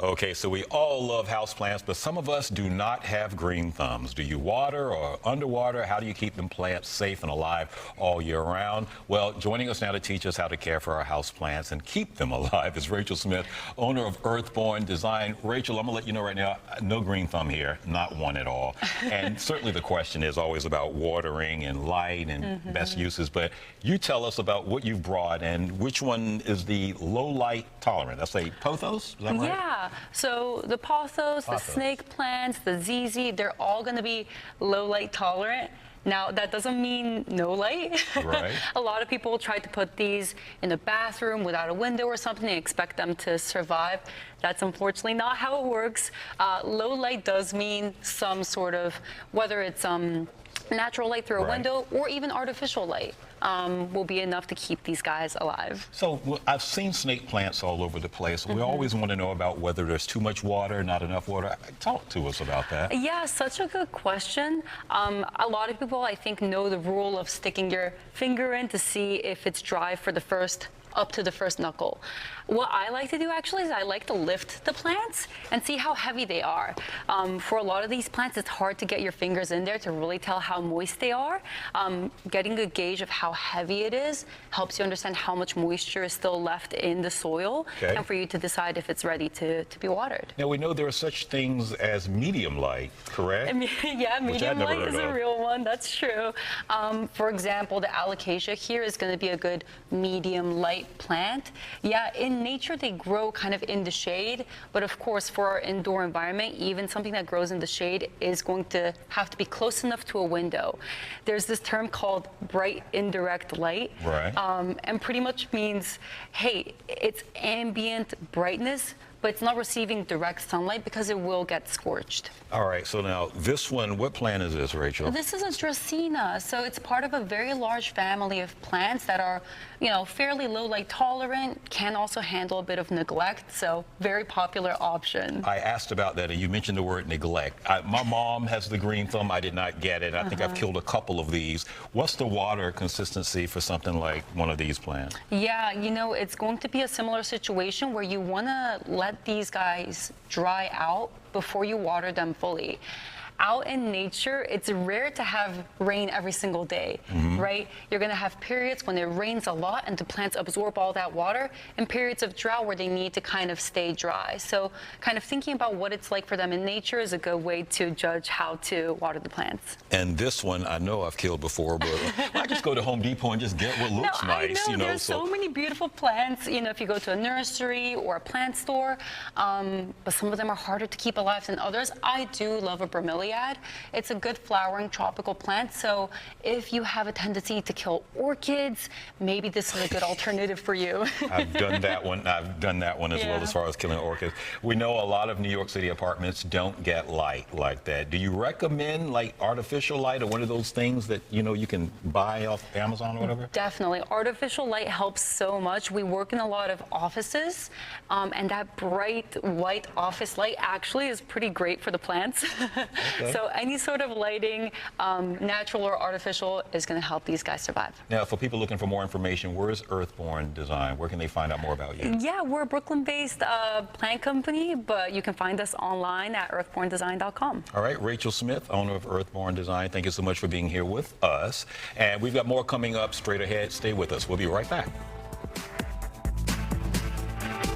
Okay, so we all love houseplants, but some of us do not have green thumbs. Do you water or underwater? How do you keep them plants safe and alive all year round? Well, joining us now to teach us how to care for our houseplants and keep them alive is Rachel Smith, owner of Earthborn Design. Rachel, I'm gonna let you know right now, no green thumb here, not one at all. And certainly the question is always about watering and light and best uses, but you tell us about what you've brought and which one is the low light tolerant. That's a pothos, is that right? Yeah. So the pothos, the snake plants, the ZZ, they're all going to be low light tolerant. Now, that doesn't mean no light. Right. A lot of people try to put these in a bathroom without a window or something and expect them to survive. That's unfortunately not how it works. Low light does mean some sort of, whether it's natural light through a window or even artificial light. Will be enough to keep these guys alive. So I've seen snake plants all over the place. We always want to know about whether there's too much water, not enough water. Talk to us about that. Yeah, such a good question. A lot of people, I think, know the rule of sticking your finger in to see if it's dry for the first up to the first knuckle. What I like to do actually is I like to lift the plants and see how heavy they are. For a lot of these plants, it's hard to get your fingers in there to really tell how moist they are. Getting a gauge of how heavy it is helps you understand how much moisture is still left in the soil and for you to decide if it's ready to be watered. Now we know there are such things as medium light, correct? Yeah, medium light is a real one, that's true. For example, the alocasia here is going to be a good medium light plant. Yeah, in nature they grow kind of in the shade, but of course for our indoor environment, even something that grows in the shade is going to have to be close enough to a window. There's this term called bright indirect light, and pretty much means, hey, it's ambient brightness, but it's not receiving direct sunlight because it will get scorched. All right, so now this one, what plant is this, Rachel? This is a Dracaena, so it's part of a very large family of plants that are, fairly low light tolerant, can also handle a bit of neglect, so very popular option. I asked about that, and you mentioned the word neglect. My mom has the green thumb. I did not get it. I think I've killed a couple of these. What's the water consistency for something like one of these plants? Yeah, it's going to be a similar situation where you want to let these guys dry out before you water them fully. Out in nature, it's rare to have rain every single day, right? You're going to have periods when it rains a lot and the plants absorb all that water, and periods of drought where they need to kind of stay dry. So kind of thinking about what it's like for them in nature is a good way to judge how to water the plants. And this one, I know I've killed before, but I just go to Home Depot and just get what looks nice. I know, there's so many beautiful plants, if you go to a nursery or a plant store, but some of them are harder to keep alive than others. I do love a bromeliad. It's a good flowering tropical plant, so if you have a tendency to kill orchids, maybe this is a good alternative for you. I've done that one. I've done that one as well as far as killing orchids. We know a lot of New York City apartments don't get light like that. Do you recommend like artificial light or one of those things that you can buy off Amazon or whatever? Definitely. Artificial light helps so much. We work in a lot of offices, and that bright white office light actually is pretty great for the plants. So any sort of lighting, natural or artificial, is going to help these guys survive. Now, for people looking for more information, where is Earthborn Design? Where can they find out more about you? Yeah, we're a Brooklyn-based plant company, but you can find us online at earthborndesign.com. All right, Rachel Smith, owner of Earthborn Design, thank you so much for being here with us. And we've got more coming up straight ahead. Stay with us. We'll be right back.